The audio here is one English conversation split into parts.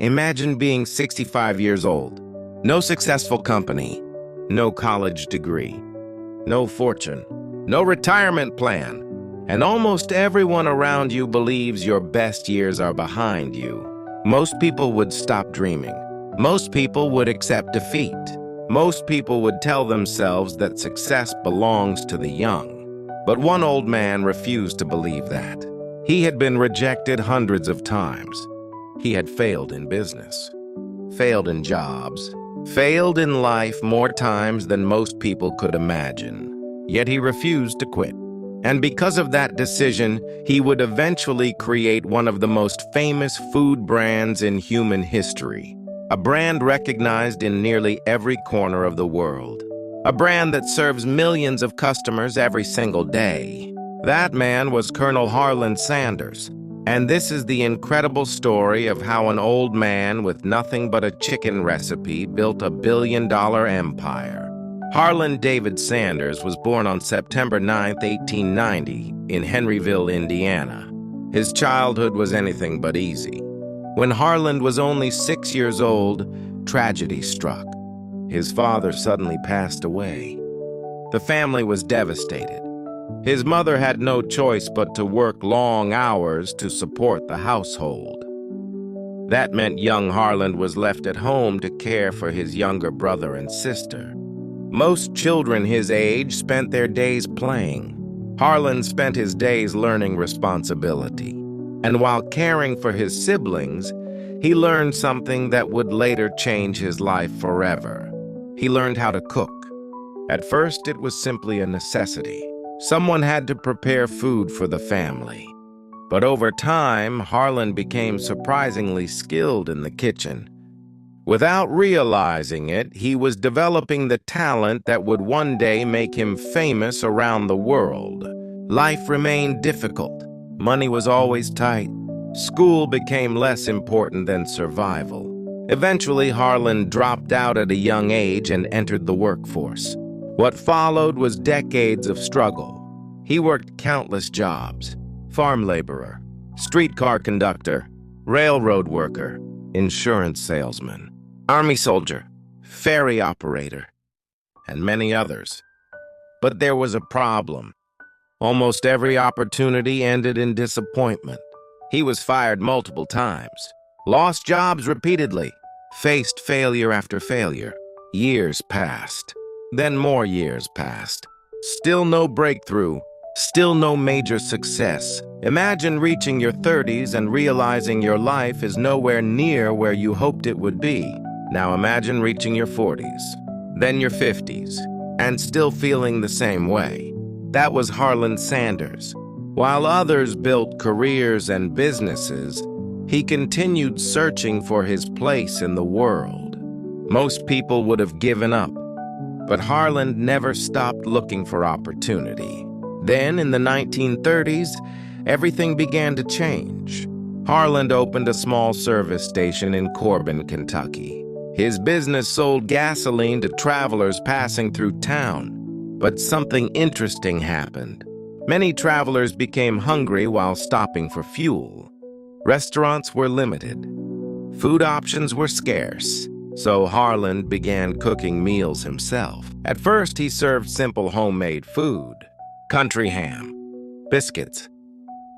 Imagine being 65 years old. No successful company, no college degree, no fortune, no retirement plan, and almost everyone around you believes your best years are behind you. Most people would stop dreaming. Most people would accept defeat. Most people would tell themselves that success belongs to the young. But one old man refused to believe that. He had been rejected hundreds of times. He had failed in business, failed in jobs, failed in life more times than most people could imagine. Yet he refused to quit. And because of that decision, he would eventually create one of the most famous food brands in human history. A brand recognized in nearly every corner of the world. A brand that serves millions of customers every single day. That man was Colonel Harland Sanders. And this is the incredible story of how an old man with nothing but a chicken recipe built a billion-dollar empire. Harland David Sanders was born on September 9, 1890, in Henryville, Indiana. His childhood was anything but easy. When Harland was only 6 years old, tragedy struck. His father suddenly passed away. The family was devastated. His mother had no choice but to work long hours to support the household. That meant young Harland was left at home to care for his younger brother and sister. Most children his age spent their days playing. Harland spent his days learning responsibility. And while caring for his siblings, he learned something that would later change his life forever. He learned how to cook. At first, it was simply a necessity. Someone had to prepare food for the family. But over time, Harland became surprisingly skilled in the kitchen. Without realizing it, he was developing the talent that would one day make him famous around the world. Life remained difficult. Money was always tight. School became less important than survival. Eventually, Harland dropped out at a young age and entered the workforce. What followed was decades of struggle. He worked countless jobs: farm laborer, streetcar conductor, railroad worker, insurance salesman, army soldier, ferry operator, and many others. But there was a problem. Almost every opportunity ended in disappointment. He was fired multiple times, lost jobs repeatedly, faced failure after failure. Years passed. Then more years passed. Still no breakthrough. Still no major success. Imagine reaching your 30s and realizing your life is nowhere near where you hoped it would be. Now imagine reaching your 40s, then your 50s, and still feeling the same way. That was Harland Sanders. While others built careers and businesses, he continued searching for his place in the world. Most people would have given up, but Harland never stopped looking for opportunity. Then, in the 1930s, everything began to change. Harland opened a small service station in Corbin, Kentucky. His business sold gasoline to travelers passing through town. But something interesting happened. Many travelers became hungry while stopping for fuel. Restaurants were limited. Food options were scarce. So Harland began cooking meals himself. At first, he served simple homemade food: country ham, biscuits,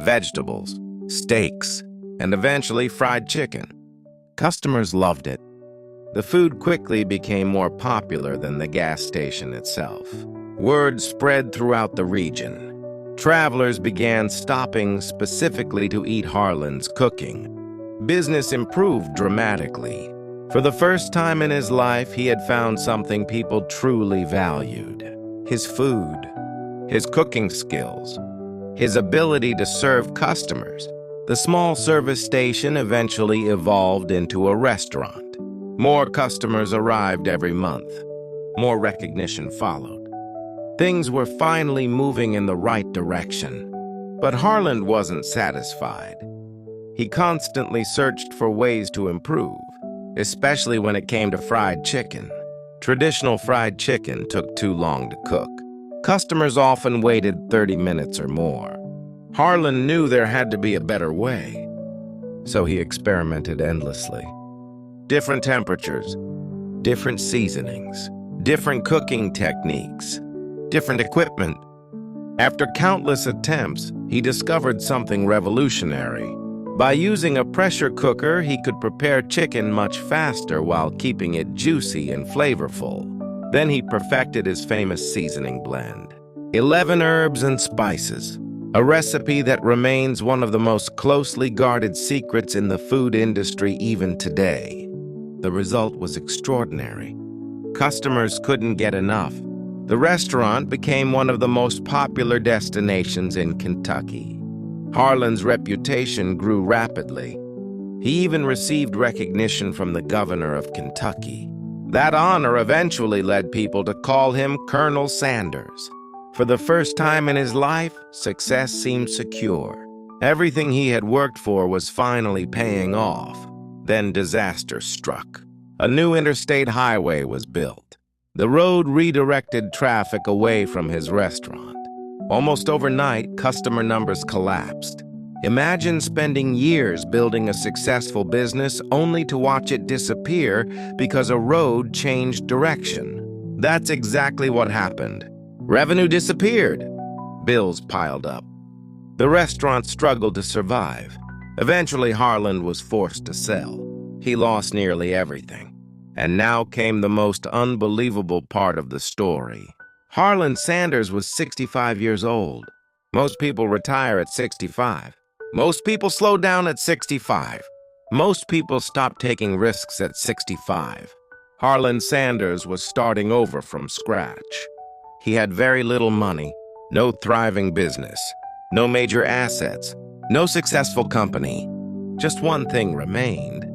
vegetables, steaks, and eventually fried chicken. Customers loved it. The food quickly became more popular than the gas station itself. Word spread throughout the region. Travelers began stopping specifically to eat Harland's cooking. Business improved dramatically. For the first time in his life, he had found something people truly valued: his food, his cooking skills, his ability to serve customers. The small service station eventually evolved into a restaurant. More customers arrived every month. More recognition followed. Things were finally moving in the right direction. But Harland wasn't satisfied. He constantly searched for ways to improve, especially when it came to fried chicken. Traditional fried chicken took too long to cook. Customers often waited 30 minutes or more. Harland knew there had to be a better way, so he experimented endlessly. different temperatures, different seasonings, different cooking techniques, different equipment. After countless attempts, he discovered something revolutionary. By using a pressure cooker, he could prepare chicken much faster while keeping it juicy and flavorful. Then he perfected his famous seasoning blend, 11 herbs and spices, a recipe that remains one of the most closely guarded secrets in the food industry even today. The result was extraordinary. Customers couldn't get enough. The restaurant became one of the most popular destinations in Kentucky. Harland's reputation grew rapidly. He even received recognition from the governor of Kentucky. That honor eventually led people to call him Colonel Sanders. For the first time in his life, success seemed secure. Everything he had worked for was finally paying off. Then disaster struck. A new interstate highway was built. The road redirected traffic away from his restaurant. Almost overnight, customer numbers collapsed. Imagine spending years building a successful business only to watch it disappear because a road changed direction. That's exactly what happened. Revenue disappeared. Bills piled up. The restaurant struggled to survive. Eventually, Harland was forced to sell. He lost nearly everything. And now came the most unbelievable part of the story. Harland Sanders was 65 years old. Most people retire at 65. Most people slow down at 65. Most people stop taking risks at 65. Harland Sanders was starting over from scratch. He had very little money, no thriving business, no major assets, no successful company. Just one thing remained: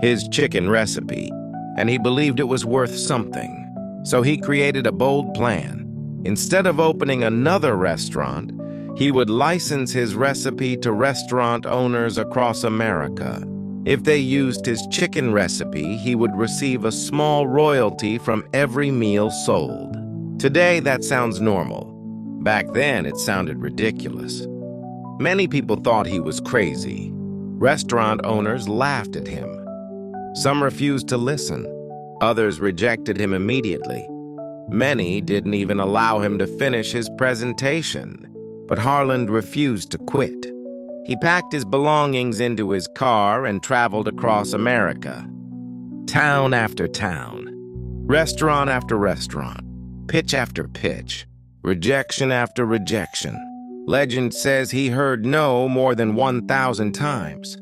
his chicken recipe, and he believed it was worth something. So he created a bold plan. Instead of opening another restaurant, he would license his recipe to restaurant owners across America. If they used his chicken recipe, he would receive a small royalty from every meal sold. Today, that sounds normal. Back then, it sounded ridiculous. Many people thought he was crazy. Restaurant owners laughed at him. Some refused to listen. Others rejected him immediately. Many didn't even allow him to finish his presentation. But Harland refused to quit. He packed his belongings into his car and traveled across America. Town after town, restaurant after restaurant, pitch after pitch, rejection after rejection. Legend says he heard no more than 1,000 times.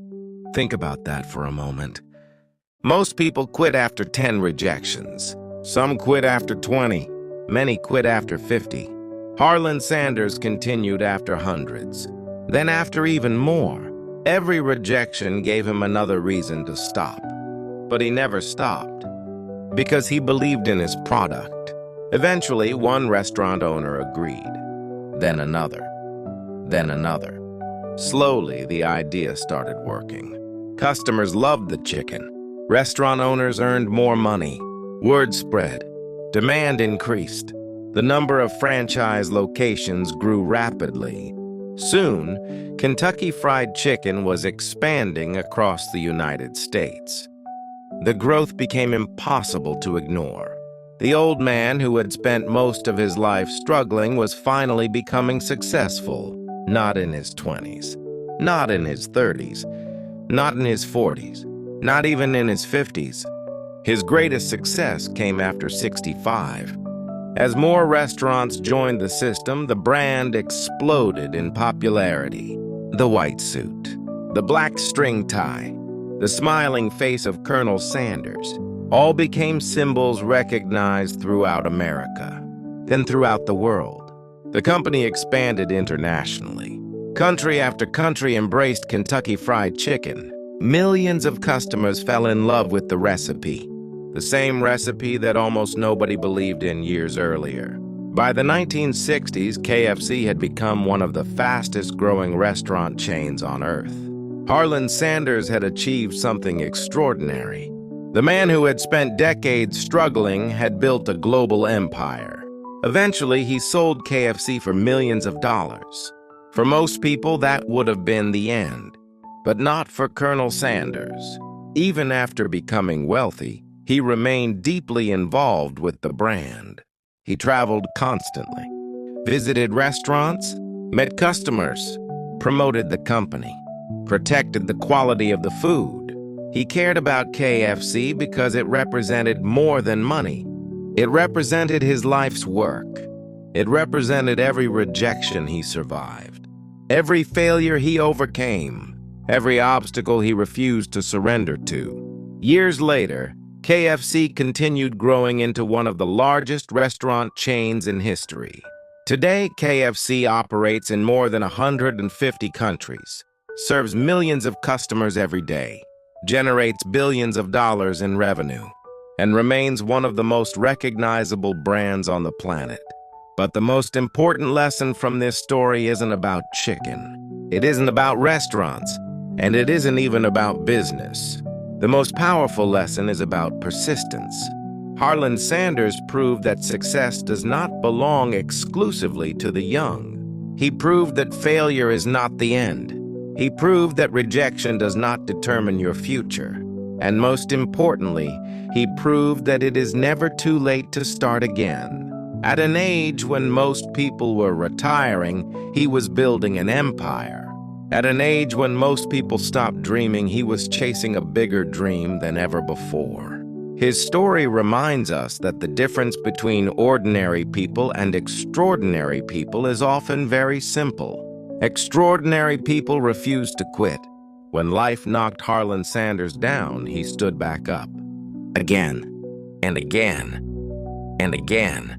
Think about that for a moment. Most people quit after 10 rejections. Some quit after 20. Many quit after 50. Harland Sanders continued after hundreds. Then after even more. Every rejection gave him another reason to stop. But he never stopped. Because he believed in his product. Eventually, one restaurant owner agreed. Then another. Then another. Slowly, the idea started working. Customers loved the chicken. Restaurant owners earned more money. Word spread. Demand increased. The number of franchise locations grew rapidly. Soon, Kentucky Fried Chicken was expanding across the United States. The growth became impossible to ignore. The old man who had spent most of his life struggling was finally becoming successful. Not in his 20s. Not in his 30s. Not in his 40s. Not even in his 50s. His greatest success came after 65. As more restaurants joined the system, the brand exploded in popularity. The white suit, the black string tie, the smiling face of Colonel Sanders, all became symbols recognized throughout America, then throughout the world. The company expanded internationally. Country after country embraced Kentucky Fried Chicken. Millions of customers fell in love with the recipe, the same recipe that almost nobody believed in years earlier. By the 1960s, KFC had become one of the fastest-growing restaurant chains on earth. Harland Sanders had achieved something extraordinary. The man who had spent decades struggling had built a global empire. Eventually, he sold KFC for millions of dollars. For most people, that would have been the end. But not for Colonel Sanders. Even after becoming wealthy, he remained deeply involved with the brand. He traveled constantly, visited restaurants, met customers, promoted the company, protected the quality of the food. He cared about KFC because it represented more than money. It represented his life's work. It represented every rejection he survived, every failure he overcame, every obstacle he refused to surrender to. Years later, KFC continued growing into one of the largest restaurant chains in history. Today, KFC operates in more than 150 countries, serves millions of customers every day, generates billions of dollars in revenue, and remains one of the most recognizable brands on the planet. But the most important lesson from this story isn't about chicken. It isn't about restaurants, and it isn't even about business. The most powerful lesson is about persistence. Harland Sanders proved that success does not belong exclusively to the young. He proved that failure is not the end. He proved that rejection does not determine your future. And most importantly, he proved that it is never too late to start again. At an age when most people were retiring, he was building an empire. At an age when most people stopped dreaming, he was chasing a bigger dream than ever before. His story reminds us that the difference between ordinary people and extraordinary people is often very simple. Extraordinary people refuse to quit. When life knocked Harland Sanders down, he stood back up. Again, and again, and again,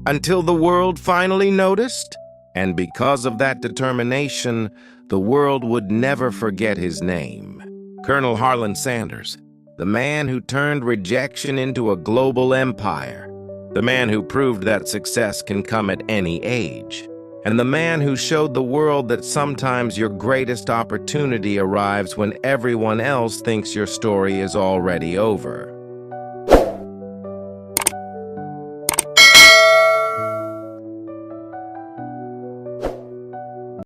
until the world finally noticed. And because of that determination, the world would never forget his name. Colonel Harland Sanders, the man who turned rejection into a global empire, the man who proved that success can come at any age, and the man who showed the world that sometimes your greatest opportunity arrives when everyone else thinks your story is already over.